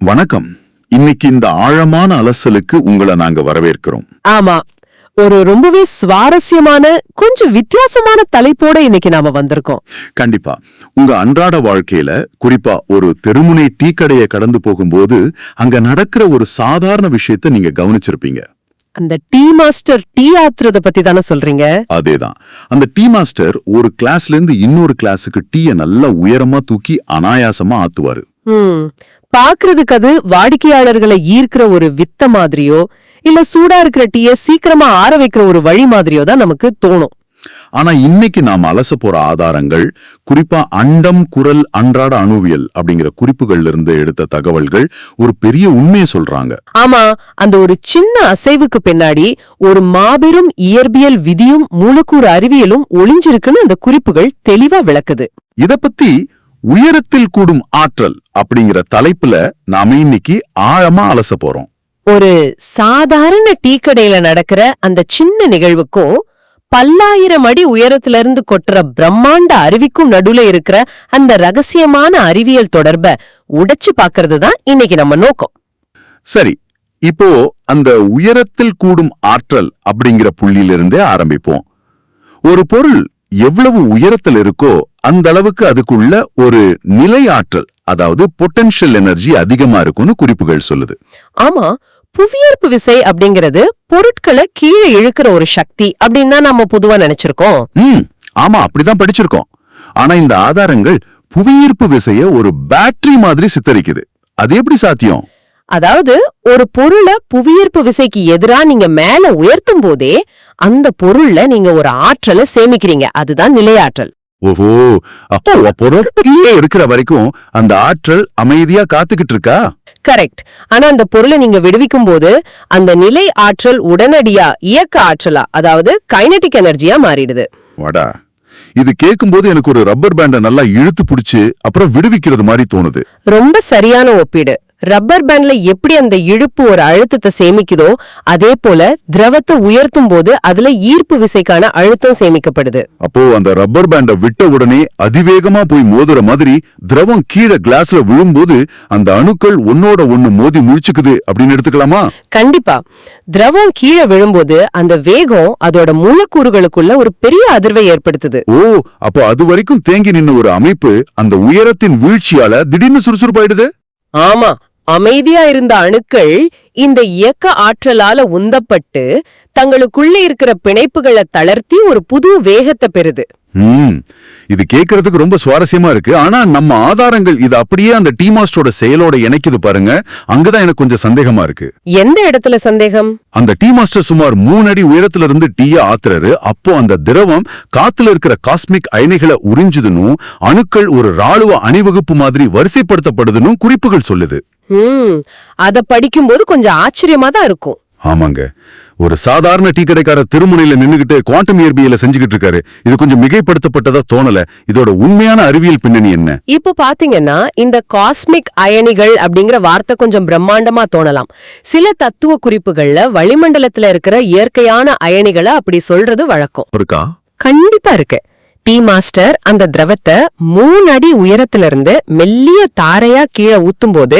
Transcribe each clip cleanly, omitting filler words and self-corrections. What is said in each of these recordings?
வணக்கம். இன்னைக்கு இந்த ஆழமான அலசலுக்கு உங்களை நாங்க வரவேற்கிறோம். ஆமா, ஒரு ரொம்பவே சுவாரஸ்யமான கொஞ்சம் வித்தியாசமான தலைப்போட இன்னைக்கு நாம வந்திருக்கோம். கண்டிப்பா உங்க அன்றாட வாழ்க்கையில, குறிப்பா ஒரு தெருமுனை டீ கடையை கடந்து போகும்போது அங்க நடக்கிற ஒரு சாதாரண விஷயத்தை நீங்க கவனிச்சிருப்பீங்க. அந்த டீ மாஸ்டர் டீ ஆத்துறத பத்தி தானே சொல்றீங்க? அதேதான். அந்த டீ மாஸ்டர் ஒரு கிளாஸ்ல இருந்து இன்னொரு கிளாஸுக்கு டீயை நல்லா உயரமா தூக்கி அனாயாசமா ஆத்துவாரு. பாக்குறதுக்கு அது வாடிக்கையாளர்களை ஈர்க்கிற ஒரு வித்த மாதிரியோ இல்ல சூடா இருக்கிற டீயை சீக்கிரமா ஆற வைக்கிற ஒரு வழி மாதிரியோ தான் நமக்கு தோணும். ஆனா இன்னைக்கு நாம அலச போற ஆதாரங்கள், குறிப்பா அண்டம் குரல் அன்றாட அணுவியல் அப்படிங்கிற குறிப்புகள்ல இருந்து எடுத்த தகவல்கள் ஒரு பெரிய உண்மையை சொல்றாங்க. ஆமா, அந்த ஒரு சின்ன அசைவுக்கு பின்னாடி ஒரு மாபெரும் இயற்பியல் விதியும் மூலக்கூறு அறிவியலும் ஒளிஞ்சிருக்குன்னு அந்த குறிப்புகள் தெளிவா விளக்குது. இத பத்தி உயரத்தில் கூடும் ஆற்றல் அப்படிங்கிற தலைப்புல நாம இன்னைக்கு ஆழமா அலச போறோம். ஒரு சாதாரண டீ கடையில நடக்கிற அந்த சின்ன நிகழ்வுக்கும் பல்லாயிரம் அடி உயரத்துல இருந்து கொட்டுற பிரம்மாண்ட அருவிக்கும் நடுவுல இருக்கிற அந்த ரகசியமான அறிவியல் தொடர்பை உடைச்சு பாக்குறது தான் இன்னைக்கு நம்ம நோக்கம். சரி, இப்போ அந்த உயரத்தில் கூடும் ஆற்றல் அப்படிங்கிற புள்ளியிலிருந்தே ஆரம்பிப்போம். ஒரு பொருள் எவ்வளவு உயரத்தில் இருக்கோ அந்த அளவுக்கு அதுக்குள்ள ஒரு நிலை ஆற்றல், அதாவது பொட்டன்ஷியல் எனர்ஜி அதிகமா இருக்கும்னு குறிப்புகள் சொல்லுது. ஆமா, புவியீர்ப்பு விசை அப்படிங்கிறது பொருட்களை கீழே இழுக்கிற ஒரு சக்தி அப்படின்னு தான் நம்ம பொதுவா நினைச்சிருக்கோம். ஆமா, அப்படிதான் படிச்சிருக்கோம். ஆனா இந்த ஆதாரங்கள் புவியீர்ப்பு விசைய ஒரு பேட்டரி மாதிரி சித்தரிக்குது. அது எப்படி சாத்தியம்? அதாவது ஒரு பொருளை புவியீர்ப்பு விசைக்கு எதிரா நீங்க மேல உயர்த்தும் போதே அந்த பொருள்ல நீங்க ஒரு ஆற்றலை சேமிக்கிறீங்க. அதுதான் நிலையாற்றல். ஓஹோ, அப்போ பொருள் கீழே இருக்கிற வரைக்கும் அந்த ஆற்றல் அமைதியா காத்துக்கிட்டு இருக்கா? கரெக்ட். ஆனா அந்த பொருளை நீங்க விடுவிக்கும் போது அந்த நிலை ஆற்றல் உடனடியா இயக்க ஆற்றலா, அதாவது கைனடிக் எனர்ஜியா மாறிடுது. வாடா, இது கேட்கும்போது எனக்கு ஒரு ரப்பர் பேண்ட நல்லா இழுத்து பிடிச்சு அப்புறம் விடுவிக்கிறது மாதிரி தோணுது. ரொம்ப சரியான ஒப்பீடு. ரப்பர் பேண்ட்ல எப்படி அந்த இழுப்பு ஒரு அழுத்தத்தை சேமிக்குதோ அதே போல திரவத்தை உயர்த்தும் போது அதுல ஈர்ப்பு விசைக்கான அழுத்தம் சேமிக்கப்படுது. அப்போ அந்த ரப்பர் பேண்ட விட்ட உடனே அதிவேகமா போய் மோதுற மாதிரி திரவம் கீழே கிளாஸ்ல விழும்போது அந்த அணுக்கள் ஒன்னோட ஒண்ணு மோதி முழிச்சுக்குது அப்படின்னு எடுத்துக்கலாமா? கண்டிப்பா. திரவம் கீழே விழும்போது அந்த வேகம் அதோட மூலக்கூறுகளுக்குள்ள ஒரு பெரிய அதிர்வை ஏற்படுத்துது. ஓ, அப்போ அது வரைக்கும் தேங்கி நின்ன ஒரு அமைப்பு அந்த உயரத்தின் வீழ்ச்சியால திடீர்னு சுறுசுறுப்பாயிடுது. ஆமா, அமைதியா இருந்த அணுக்கள் இந்த இயக்க ஆற்றலால உந்தப்பட்டு தங்களுக்குள்ள இருக்கிற பிணைப்புகளை தளர்த்தி ஒரு புது வேகத்தை பெறுது. இது கேட்கறதுக்கு ரொம்ப சுவாரஸ்யமா இருக்கு. ஆனா நம்ம ஆதாரங்கள் இது அப்படியே அந்த டீ மாஸ்டரோட செயலோட இணைக்குது பாருங்க. அங்கதான் எனக்கு கொஞ்சம் சந்தேகமா இருக்கு. எந்த இடத்துல சந்தேகம்? அந்த டீ மாஸ்டர் சுமார் 3 அடி உயரத்துல இருந்து டீயை ஆத்துறாரு. அப்போ அந்த திரவம் காத்துல இருக்கிற காஸ்மிக் அயனிகளை உறிஞ்சுதுன்னு, அணுக்கள் ஒரு ராணுவ அணிவகுப்பு மாதிரி வரிசைப்படுத்தப்படுதுன்னு குறிப்புகள் சொல்லுது. அத படிக்கும்போது கொஞ்சம் ஆச்சரியமா தான் இருக்கும். ஆமாங்க, ஒரு சாதாரண டீ கடைக்கார திருமுனையில நின்னுகிட்டு குவாண்டம் இயற்பியல செஞ்சுக்கிட்டு இருக்காரு. இது கொஞ்சம் மிகைப்படுத்தப்பட்டதா தோணல. இதோட உண்மையான அறிவியல் பின்னணி என்ன? இப்போ பாத்தீங்கன்னா இந்த காஸ்மிக் அயனிகள் அப்படிங்கிற வார்த்தை கொஞ்சம் பிரம்மாண்டமா தோணலாம். சில தத்துவ குறிப்புகள்ல வளிமண்டலத்துல இருக்கிற இயற்கையான அயனிகளை அப்படி சொல்றது வழக்கம் இருக்கா? கண்டிப்பா இருக்கு. டீ மாஸ்டர் அந்த திரவத்தை 3 அடி உயரத்துல இருந்து மெல்லிய தாரையா கீழே ஊத்தும் போது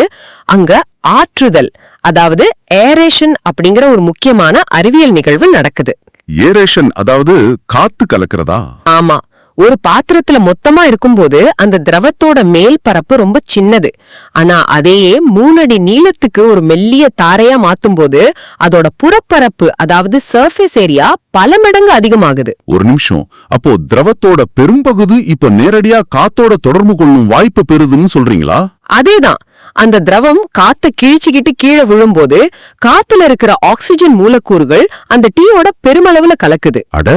அங்க ஆற்றுதல், அதாவது ஏரேஷன் அப்படிங்கிற ஒரு முக்கியமான அறிவியல் நிகழ்வு நடக்குது. ஏரேஷன் அதாவது காத்து கலக்கிறதா? ஆமா, ஒரு பாத்திரத்துல மொத்தமா இருக்கும்போது அந்த திரவத்தோட மேல் பரப்பு ரொம்ப சின்னது. ஆனா அதையே 3 அடி நீளத்துக்கு ஒரு மெல்லிய தாரையா மாத்தும் போது அதோட புறப்பரப்பு, அதாவது சர்ஃபேஸ் ஏரியா பல மடங்கு அதிகமாகுது. ஒரு நிமிஷம், அப்போ திரவத்தோட பெரும்பகுதி இப்ப நேரடியா காத்தோட தொடர்பு கொள்ளும் வாய்ப்பு பெறுதுன்னு சொல்றீங்களா? அதேதான். அந்த திரவம் காத்த கிழிச்சுக்கிட்டு கீழே விழும்போது காத்துல இருக்கிற ஆக்சிஜன் மூலக்கூறுகள் அந்த டீயோட பெருமளவுல கலக்குது. அட,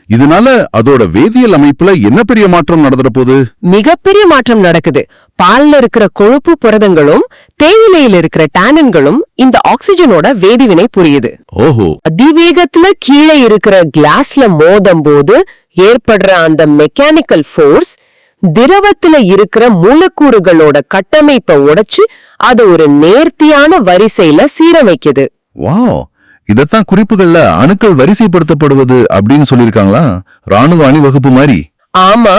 இதனால அதோட வேதியியல் அமைப்புல என்ன பெரிய மாற்றம் நடந்துற போது? மிகப்பெரிய மாற்றம் நடக்குது. பால்ல இருக்கிற கொழுப்பு புரதங்களும் தேயிலையில இருக்கிற டானின்களும் இந்த ஆக்சிஜனோட வேதிவினை புரியுது. ஓஹோ, அதிவேகத்துல கீழே இருக்கிற கிளாஸ்ல மோதும் போது ஏற்படுற அந்த மெக்கானிக்கல் ஃபோர்ஸ் திரவத்துல இருக்கிற மூலக்கூறுகளோட கட்டமைப்பை உடைச்சு அதை ஒரு நேர்த்தியான வரிசையில சீரமைக்குது. வாவ், இதத்தான் குறிப்புகள்ல அணுக்கள் வரிசைப்படுத்தப்படுவது அப்படின்னு சொல்லிருக்காங்களா? ராணுவ அணிவகுப்பு மாதிரி. ஆமா,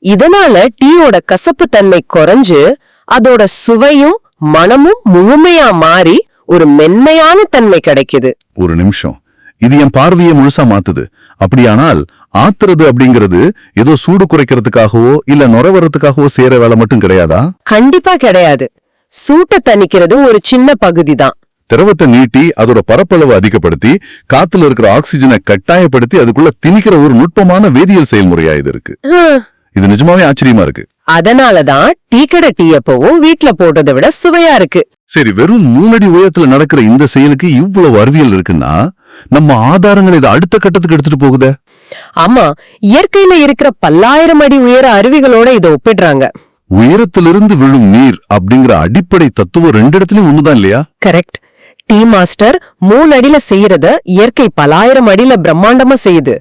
இதனால டீயோட கசப்பு தன்மை குறைஞ்சு அதோட சுவையும் மனமும் முழுமையா மாறி ஒரு மென்மையான தன்மை கிடைக்குது. ஒரு நிமிஷம், இது என் பார்வையை முழுசா மாத்துது. அப்படியானால் ஆத்துறது அப்படிங்கிறது ஏதோ சூடு குறைக்கிறதுக்காகவோ இல்ல நுர வர்றதுக்காகவோ செய்யற வேலை மட்டும் கிடையாதா? கண்டிப்பா கிடையாது. சூட்டை தணிக்கிறது ஒரு சின்ன பகுதி தான். திரவத்தை நீட்டி அதோட பரப்பளவு அதிகப்படுத்தி காத்துல இருக்கிற ஆக்சிஜனை கட்டாயப்படுத்தி அதுக்குள்ள திணிக்கிற ஒரு நுட்பமான வேதியியல் செயல்முறையா இது இருக்கு. இது நிஜமாவே ஆச்சரியமா இருக்கு. அதனாலதான் டீ கடை டீ எப்பவும் வீட்டுல போடுறதை விட சுவையா இருக்கு. சரி, வெறும் 3 அடி உயரத்துல நடக்கிற இந்த செயலுக்கு இவ்வளவு அறிவியல் இருக்குன்னா நம்ம ஆதாரங்கள் இதை அடுத்த கட்டத்துக்கு எடுத்துட்டு போகுதே. ஆமா, இயற்கையில இருக்கிற பல்லாயிரம் அடி உயர அருவிகளோட இதை ஒப்பிடுறாங்க. உயரத்திலிருந்து விழும் நீர் அப்படிங்கிற அடிப்படை தத்துவம் 2 இடத்துலயும் ஒண்ணுதான் இல்லையா? கரெக்ட். டீ மாஸ்டர் 3 அடியில செய்யறத இயற்கை பல்லாயிரம் அடியில பிரம்மாண்டமா செய்யுது.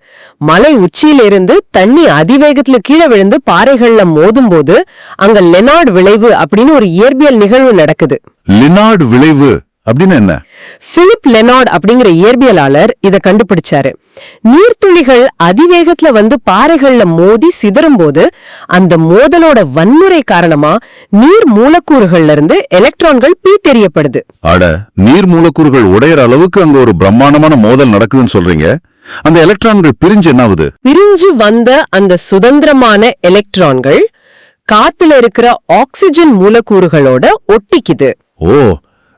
மலை உச்சியில இருந்து தண்ணி அதிவேகத்துல கீழே விழுந்து பாறைகள்ல மோதும் போது அங்க லெனார்ட் விளைவு அப்படின்னு ஒரு இயற்பியல் நிகழ்வு நடக்குது. லினார்ட் விளைவு அப்படின்னு என்ன? பிலிப் லெனார்ட் அப்படிங்கிற இயற்பியலாளர் இத கண்டுபிடிச்சாரு. நீர்த்துளிகள் அதிவேகத்துல வந்து பாறைகள்ல மோதி சிதறும் போது அந்த மோதலோட வன்முறை காரணமா நீர் மூலக்கூறுகள்ல இருந்து எலக்ட்ரான்கள் பீத்தெறியப்படுது. அட, நீர் மூலக்கூறுகள் உடையற அளவுக்கு அங்க ஒரு பிரம்மாண்டமான மோதல் நடக்குதுன்னு சொல்றீங்க. அந்த எலக்ட்ரான்கள் பிரிஞ்சு என்ன ஆகுது? பிரிஞ்சு வந்த அந்த சுதந்திரமான எலக்ட்ரான்கள் காத்துல இருக்கிற ஆக்சிஜன் மூலக்கூறுகளோட ஒட்டிக்குது. ஓ,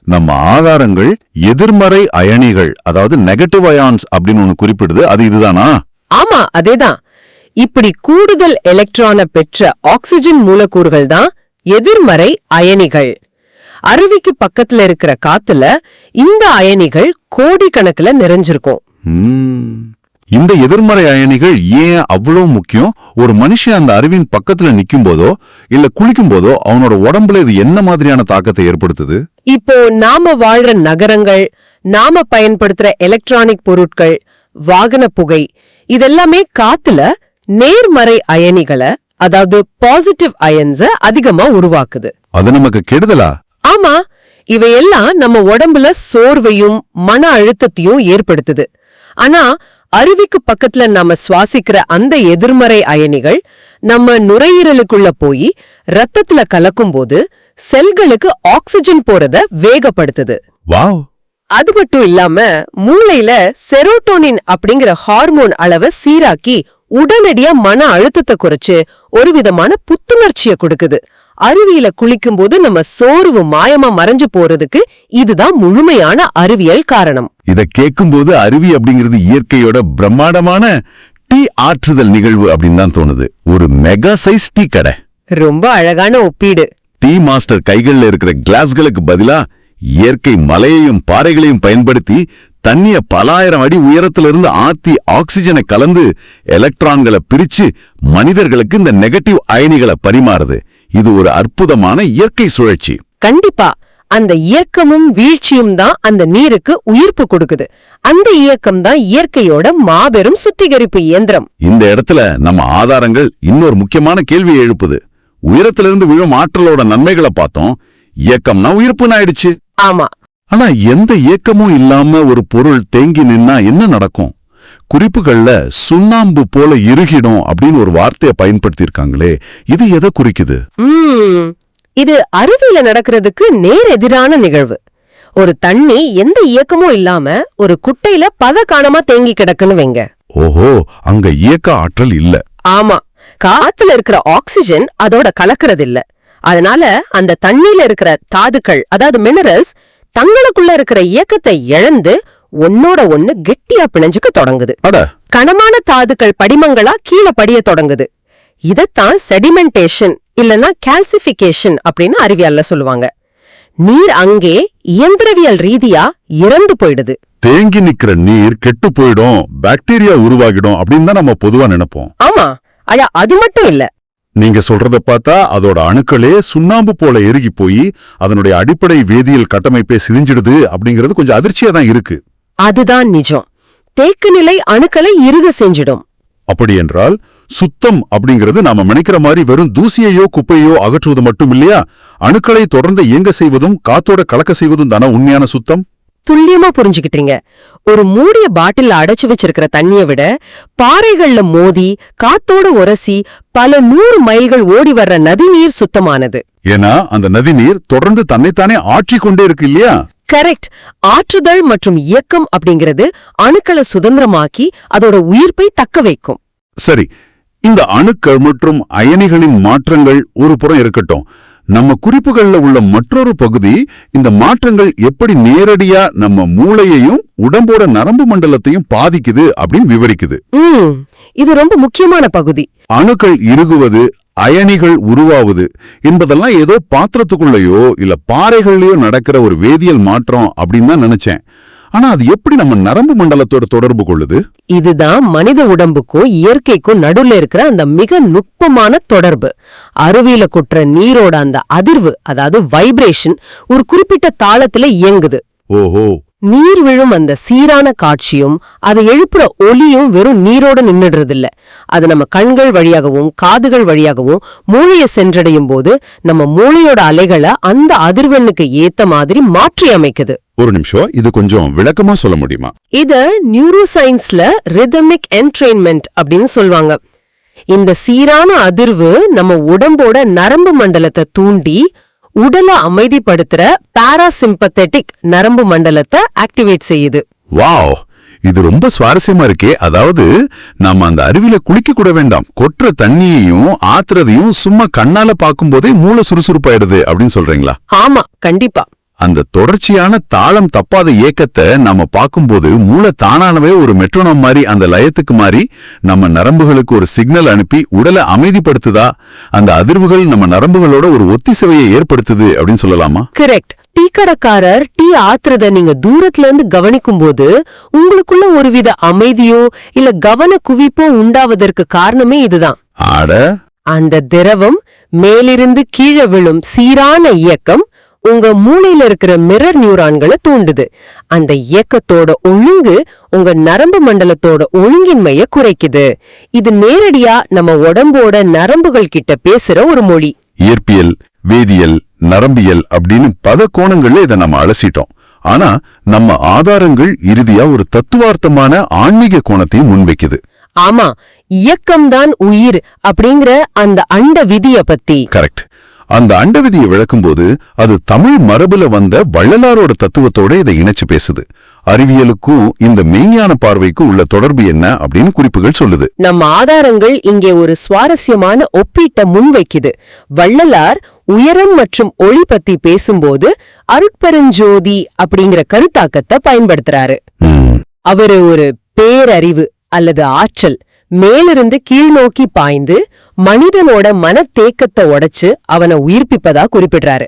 நம்ம ஆதாரங்கள் எதிர்மறை அயனிகள், அதாவது நெகட்டிவ் அயான்ஸ் அப்படின்னு ஒண்ணு குறிப்பிடுது. அது இதுதானா? ஆமா, அதேதான். இப்படி கூடுதல் எலக்ட்ரானை பெற்ற ஆக்சிஜன் மூலக்கூறுகள் தான் எதிர்மறை அயனிகள். அருவிக்கு பக்கத்துல இருக்கிற காத்துல இந்த அயனிகள் கோடிக்கணக்குல நிறைஞ்சிருக்கும். இந்த எதிர்மறை அயனிகள் ஏன் அவ்வளவு முக்கியம்? ஒரு மனுஷன் அந்த அருவின் பக்கத்துல நிக்கும் போதோ இல்ல குளிக்கும் போதோ அவனோட உடம்புல இது என்ன மாதிரியான தாக்கத்தை ஏற்படுத்துது? இப்போ நாம வாழ்ற நகரங்கள், நாம பயன்படுத்துற எலக்ட்ரானிக் பொருட்கள், வாகன புகை, இதெல்லாமே காத்துல நேர்மறை அயனிகளை, அதாவது பாசிட்டிவ் அயன்ஸ அதிகமா உருவாக்குது. அது நமக்கு கெடுதலா? ஆமா, இவையெல்லாம் நம்ம உடம்புல சோர்வையும் மன அழுத்தத்தையும் ஏற்படுத்துது. ஆனா அருவிக்கு பக்கத்துல நாம சுவாசிக்கிற அந்த எதிர்மறை அயனிகள் நம்ம நுரையீரலுக்குள்ள போய் ரத்தத்துல கலக்கும் போது செல்களுக்கு ஆக்சிஜன் போறத வேகப்படுத்துது. வாவ்! அது மட்டும் இல்லாம மூளையில செரோட்டோனின் அப்படிங்கிற ஹார்மோன் அளவை சீராக்கி உடனடியா மன அழுத்தத்தை குறைச்சு ஒரு விதமான புத்துணர்ச்சியை கொடுக்குது. அருவியில குளிக்கும் போது நம்ம சோர்வு மாயமா மறைஞ்சு போறதுக்கு இதுதான் முழுமையான அறிவியல் காரணம். இத கேட்கும்போது அருவி அப்படிங்கிறது இயற்கையோட பிரம்மாண்டமான டீ ஆற்றுதல் நிகழ்வு அப்படின்னு தான் தோணுது. ஒரு மெகா சைஸ் டீ கடை. ரொம்ப அழகான ஒப்பீடு. டீ மாஸ்டர் கைகள்ல இருக்கிற கிளாஸ்களுக்கு பதிலா இயற்கை மலையையும் பாறைகளையும் பயன்படுத்தி தண்ணிய பலாயிரம் அடி உயரத்திலிருந்து ஆத்தி ஆக்சிஜனை கலந்து எலக்ட்ரான்களை பிரிச்சு மனிதர்களுக்கு இந்த நெகட்டிவ் அயனிகளை பரிமாறுது. இது ஒரு அற்புதமான இயற்கை சுழற்சி. கண்டிப்பா. அந்த இயக்கமும் வீழ்ச்சியும் தான் அந்த நீருக்கு உயிர்ப்பு கொடுக்குது. அந்த இயக்கம் தான் இயற்கையோட மாபெரும் சுத்திகரிப்பு இயந்திரம். இந்த இடத்துல நம்ம ஆதாரங்கள் இன்னொரு முக்கியமான கேள்வியை எழுப்புது. உயரத்திலிருந்து விழும் ஆற்றலோட நன்மைகளை பார்த்தோம். இயக்கம்னா உயிர்ப்புன்னு ஆயிடுச்சு. ஆமா. ஆனா எந்த இயக்கமும் இல்லாம ஒரு பொருள் தேங்கி நின்னா என்ன நடக்கும்? குறிப்புகள்ல சுண்ணாம்பு போல இறுகிடும் அப்படின்னு ஒரு வார்த்தையை பயன்படுத்தியிருக்காங்களே, இது எதை குறிக்குது? இது அருவியில நடக்கிறதுக்கு நேர் எதிரான நிகழ்வு. ஒரு தண்ணி எந்த இயக்கமும் இல்லாம ஒரு குட்டையில பதகாணமா தேங்கி கிடக்குன்னு வைங்க. ஓஹோ, அங்க இயக்க ஆற்றல் இல்ல. ஆமா, காத்துல இருக்கிற ஆக்சிஜன் அதோட கலக்கிறது இல்ல. அதனால அந்த தண்ணியில இருக்கிற தாதுக்கள், அதாவது மினரல்ஸ், தங்களுக்குள்ள இருக்கிற இயக்கத்தை இழந்து ஒன்னோட ஒன்னு கெட்டியா பிணைஞ்சுக்க தொடங்குது. கனமான தாதுக்கள் படிமங்களா கீழே படிய தொடங்குது. இதத்தான் செடிமெண்டேஷன் இல்லனா கால்சிபிகேஷன் அப்படின்னு அறிவியல்ல சொல்லுவாங்க. நீர் அங்கே இயந்திரவியல் ரீதியா இறந்து போயிடுது. தேங்கி நிக்கிற நீர் கெட்டு போயிடும், பாக்டீரியா உருவாகிடும் அப்படின்னு தான் நம்ம பொதுவா நினைப்போம். ஆமா, ஆனா அது மட்டும் இல்ல. நீங்க சொல்றத பார்த்தா அதோட அணுக்களே சுண்ணாம்பு போல எருகி போய் அதனுடைய அடிப்படை வேதியியல் கட்டமைப்பை சிதைஞ்சிடுது அப்படிங்கிறது கொஞ்சம் அதிர்ச்சியா தான் இருக்கு. அதுதான் நிஜம். தேக்கு நிலை அணுக்களை இறுக செஞ்சிடும். அப்படி என்றால் சுத்தம் அப்படிங்கிறது நாம நினைக்கிற மாதிரி வெறும் தூசியையோ குப்பையோ அகற்றுவது மட்டும் இல்லையா? அணுக்களை தொடர்ந்து இயங்க செய்வதும் காத்தோட கலக்க செய்வதும் தானே உண்மையான சுத்தம். துல்லியமா புரிஞ்சுக்கிட்டீங்க. ஒரு மூடிய பாட்டில் அடைச்சு வச்சிருக்கிற தண்ணிய விட பாறைகள்ல மோதி காத்தோட உரசி பல 100 மைல்கள் ஓடி வர்ற நதிநீர் சுத்தமானது. ஏன்னா அந்த நதி நீர் தொடர்ந்து தன்னைத்தானே ஆற்றிக் கொண்டே இருக்கு இல்லையா? கரெக்ட். ஆற்றுதல் மற்றும் இயக்கம் அப்படிங்கிறது அணுக்களை சுதந்திரமாக்கி அதோட உயிர்ப்பை தக்க வைக்கும். சரி, இந்த அணுக்கள் மற்றும் அயனிகளின் மாற்றங்கள் ஒரு புறம் இருக்கட்டும், நம்ம குறிப்புகள்ல உள்ள மற்றொரு பகுதி இந்த மாற்றங்கள் எப்படி நேரடியா நம்ம மூளையையும் உடம்போட நரம்பு மண்டலத்தையும் பாதிக்குது அப்படின்னு விவரிக்குது. இது ரொம்ப முக்கியமான பகுதி. அணுக்கள் இறுகுவது, அயனிகள் உருவாவது என்பதெல்லாம் ஏதோ பாத்திரத்துக்குள்ளயோ இல்ல பாறைகள்லயோ நடக்கிற ஒரு வேதியியல் மாற்றம் அப்படின்னு தான் நினைச்சேன். ஆனா அது எப்படி நம்ம நரம்பு மண்டலத்தோட தொடர்பு கொள்ளுது? இதுதான் மனித உடம்புக்கும் இயற்கைக்கும் நடுவுல இருக்கிற அந்த மிக நுட்பமான தொடர்பு. அருவியில கொட்டுற நீரோட அந்த அதிர்வு, அதாவது வைப்ரேஷன், ஒரு குறிப்பிட்ட தாளத்துல இயங்குது. ஓஹோ. நீர் விழும் அந்த சீரான காட்சியும் அதை எழுப்புற ஒலியும் வெறும் நீரோட நின்னுடுறது இல்ல. அது நம்ம கண்கள் வழியாகவும் காதுகள் வழியாகவும் மூளையை சென்றடையும் போது நம்ம மூளையோட அலைகளை அந்த அதிர்வெண்ணுக்கு ஏத்த மாதிரி மாற்றி அமைக்குது. ஒரு நிமிஷம், இது கொஞ்சம் விளக்கமா சொல்ல முடியுமா? இத நியூரோ சயின்ஸ்ல ரிதமிக் என்ட்ரெயின்மெண்ட் அப்படின்னு சொல்வாங்க. இந்த சீரான அதிர்வு நம்ம உடம்போட நரம்பு மண்டலத்தை தூண்டி உடலை அமைதிப்படுத்துற பாராசிம்பத்தெட்டிக் நரம்பு மண்டலத்தை ஆக்டிவேட் செய்யுது. வாவ், இது ரொம்ப சுவாரஸ்யமா இருக்கே. அதாவது நாம அந்த அருவியில குளிக்க கூட வேண்டாம், கொட்டுற தண்ணியையும் ஆத்துறதையும் சும்மா கண்ணால பாக்கும்போதே மூளை சுறுசுறுப்பாயிடுது அப்படின்னு சொல்றீங்களா? ஆமா, கண்டிப்பா. அந்த தொடர்ச்சியான தாளம் தப்பாத இயக்கத்தை நாம பார்க்கும்போது மூளை தானானவே ஒரு மெட்ரோனம் மாதிரி அந்த லயத்துக்கு மாறி நம்ம நரம்புகளுக்கு ஒரு சிக்னல் அனுப்பி உடலை அமைதிப்படுத்துதா, அந்த அதிர்வுகள் நம்ம நரம்புகளோட ஒரு ஒத்திசைவையை ஏற்படுத்துது அப்படின்னு சொல்லலாமா? கரெக்ட். டீ கடைக்காரர் டீ ஆத்துறத நீங்க தூரத்துல இருந்து கவனிக்கும் போது உங்களுக்குள்ள ஒருவித அமைதியோ இல்ல கவன குவிப்போ உண்டாவதற்கு காரணமே இதுதான். ஆட, அந்த திரவம் மேலிருந்து கீழே விழும் சீரான இயக்கம் உங்க மூளையில இருக்கிற மிரர் நியூரான்களை தூண்டுது. அந்த இயக்கத்தோட ஒழுங்கு உங்க நரம்பு மண்டலத்தோட ஒழுங்கின்மைய குறைக்குது. இது நேரடியா நம்ம உடம்போட நரம்புகள் கிட்ட பேசுற ஒரு மொழி. இயற்பியல், வேதியியல், நரம்பியல் அப்படின்னு பல கோணங்கள்ல இதை நம்ம அலசிட்டோம். ஆனா நம்ம ஆதாரங்கள் இறுதியா ஒரு தத்துவார்த்தமான ஆன்மீக கோணத்தையும் முன்வைக்குது. ஆமா, இயக்கம்தான் உயிர் அப்படிங்கிற அந்த அண்ட விதிய பத்தி. கரெக்ட். அந்த அண்ட விதியை விளக்கும்போது அது தமிழ் மரபுல வந்த வள்ளலாரோட தத்துவத்தோட இதை இணைச்சு பேசுது. அறிவியலுக்கும் இந்த மெய்ஞான பார்வைக்கும் உள்ள தொடர்பு என்ன அப்படின்னு குறிப்புகள் சொல்லுது. நம்ம ஆதாரங்கள் இங்கே ஒரு சுவாரஸ்யமான ஒப்பீட்டை முன்வைக்குது. வள்ளலார் உயரம் மற்றும் ஒளி பத்தி பேசும்போது அருட்பெருஞ்சோதி அப்படிங்கிற கருத்தாக்கத்தை பயன்படுத்துறாரு. அவரு ஒரு பேரறிவு அல்லது ஆற்றல் மேலிருந்து கீழ்நோக்கி பாய்ந்து மனிதனோட மனத்தேக்கத்தை உடைச்சு அவனை உயிர்ப்பிப்பதா குறிப்பிடுறாரு.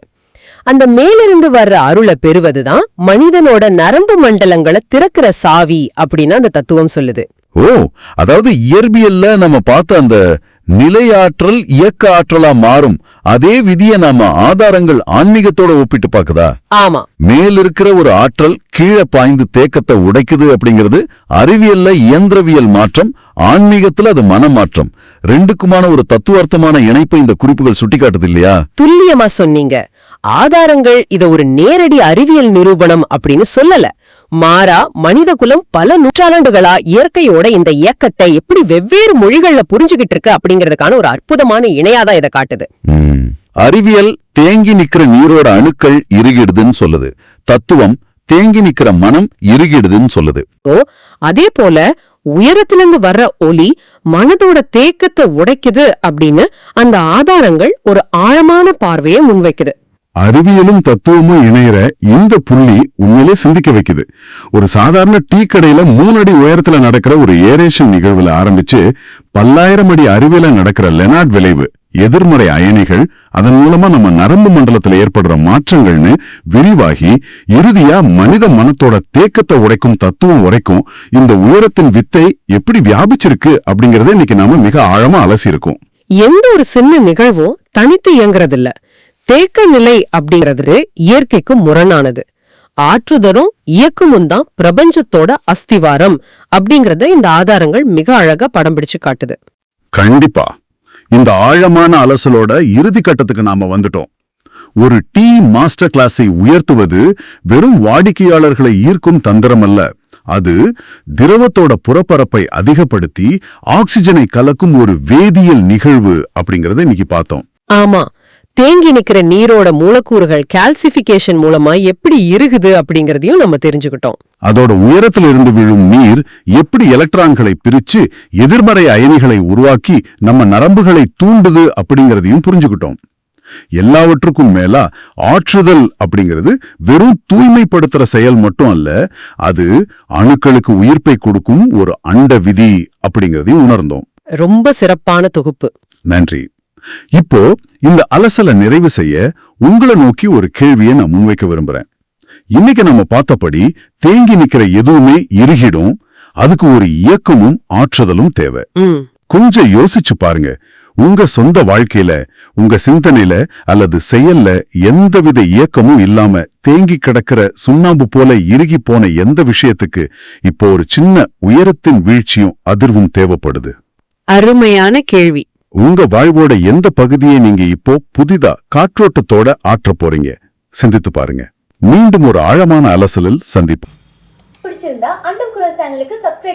அந்த மேலிருந்து வர்ற அருளை பெறுவதுதான் மனிதனோட நரம்பு மண்டலங்களை திறக்கிற சாவி அப்படின்னு அந்த தத்துவம் சொல்லுது. ஓ, அதாவது இயற்பியல்ல நம்ம பார்த்த அந்த நிலையாற்றல் இயக்க ஆற்றலா மாறும் அதே விதியை நாம ஆதாரங்கள் ஆன்மீகத்தோட ஒப்பிட்டு பாக்குதா? ஆமா. மேல் இருக்கிற ஒரு ஆற்றல் கீழே பாய்ந்து தேக்கத்தை உடைக்குது அப்படிங்கிறது அறிவியல்ல இயந்திரவியல் மாற்றம், ஆன்மீகத்துல அது மனமாற்றம். ரெண்டுக்குமான ஒரு தத்துவார்த்தமான இணைப்பை இந்த குறிப்புகள் சுட்டிக்காட்டுது இல்லையா? துல்லியமா சொன்னீங்க. ஆதாரங்கள் இத ஒரு நேரடி அறிவியல் நிரூபணம் அப்படின்னு சொல்லல. மாறா மனித குலம் பல நூற்றாண்டுகளா இயற்கையோட இந்த இயக்கத்தை எப்படி வெவ்வேறு மொழிகள்ல புரிஞ்சுகிட்டு இருக்கு அப்படிங்கறதுக்கான ஒரு அற்புதமான இணையாதான் இதை காட்டுது. அறிவியல் தேங்கி நிக்கிற நீரோட அணுக்கள் இறுகிடுதுன்னு சொல்லுது. தத்துவம் தேங்கி நிக்கிற மனம் இறுகிடுதுன்னு சொல்லுது. அதே போல உயரத்திலிருந்து வர்ற ஒலி மனதோட தேக்கத்தை உடைக்குது அப்படின்னு அந்த ஆதாரங்கள் ஒரு ஆழமான பார்வையை முன்வைக்குது. அறிவியலும் தத்துவமும் இணையற இந்த புள்ளி உண்மையிலே சிந்திக்க வைக்குது. ஒரு சாதாரண டீ கடையில 3 அடி உயரத்துல நடக்கிற ஒரு ஏரேஷன் நிகழ்வுல ஆரம்பிச்சு 10,000 அடி அறிவியல நடக்கிற லெனார்ட் விளைவு, எதிர்மறை அயனிகள், அதன் மூலமா நம்ம நரம்பு மண்டலத்துல ஏற்படுற மாற்றங்கள்னு விரிவாகி இறுதியா மனித மனத்தோட தேக்கத்தை உடைக்கும் தத்துவம் வரைக்கும் இந்த உயரத்தின் வித்தை எப்படி வியாபிச்சிருக்கு அப்படிங்கறத இன்னைக்கு நாம மிக ஆழமா அலசி இருக்கோம். எந்த ஒரு சின்ன நிகழ்வும் தனித்து இயங்குறதில்ல. தேக்க நிலை அப்படிங்கிறது இயற்கைக்கு முரணானது. ஆற்றுதரும் இயக்கமும் தான் பிரபஞ்சத்தோட அஸ்திவாரம் அப்படிங்கறத இந்த ஆதாரங்கள் மிக அழகா படம் பிடிச்சு காட்டுது. கண்டிப்பா இந்த ஆழமான அலசலோட இறுதி கட்டத்துக்கு நாம வந்துட்டோம். ஒரு டீ மாஸ்டர் கிளாஸை உயர்த்துவது வெறும் வாடிக்கையாளர்களை ஈர்க்கும் தந்திரம் அல்ல. அது திரவத்தோட புறப்பரப்பை அதிகப்படுத்தி ஆக்சிஜனை கலக்கும் ஒரு வேதியியல் நிகழ்வு அப்படிங்கறத இன்னைக்கு பார்த்தோம். ஆமா, தேங்கி நிக்கிற நீரோட மூலக்கூறுகள் கால்சிபிகேஷன் மூலமா எப்படி இறுகுது அப்படிங்கறதையும் நம்ம தெரிஞ்சுக்கிட்டோம். அதோட உயரத்தில் இருந்து விழும் நீர் எப்படி எலக்ட்ரான்களை பிரிச்சு எதிர்மறை அயனிகளை உருவாக்கி நம்ம நரம்புகளை தூண்டுது அப்படிங்கறதையும் புரிஞ்சுக்கிட்டோம். எல்லாவற்றுக்கும் மேலா ஆற்றுதல் அப்படிங்கிறது வெறும் தூய்மைப்படுத்துற செயல் மட்டும் அல்ல, அது அணுக்களுக்கு உயிர்ப்பை கொடுக்கும் ஒரு அண்ட விதி அப்படிங்கறதையும் உணர்ந்தோம். ரொம்ப சிறப்பான தொகுப்பு. நன்றி. இப்போ இந்த அலசலை நிறைவு செய்ய உங்களை நோக்கி ஒரு கேள்வியை நான் முன்வைக்க விரும்புறேன். இன்னைக்கு நம்ம பார்த்தபடி தேங்கி நிக்கிற எதுவுமே இறுகிடும். அதுக்கு ஒரு இயக்கமும் ஆற்றுதலும் தேவை. கொஞ்சம் யோசிச்சு பாருங்க. உங்க சொந்த வாழ்க்கையில, உங்க சிந்தனையில அல்லது செயல்ல எந்தவித இயக்கமும் இல்லாம தேங்கி கிடக்கிற சுண்ணாம்பு போல இறுகி போன எந்த விஷயத்துக்கு இப்போ ஒரு சின்ன உயரத்தின் வீழ்ச்சியும் அதிர்வும் தேவைப்படுது? அருமையான கேள்வி. உங்க வாழ்வோட எந்த பகுதியை நீங்க இப்போ புதிதா காற்றோட்டத்தோட ஆற்றப் போறீங்க? சிந்தித்து பாருங்க. மீண்டும் ஒரு ஆழமான அலசலில் சந்திப்போம். பிடிச்சிருந்தா அண்டம் குரல் சேனலுக்கு சப்ஸ்கிரைப்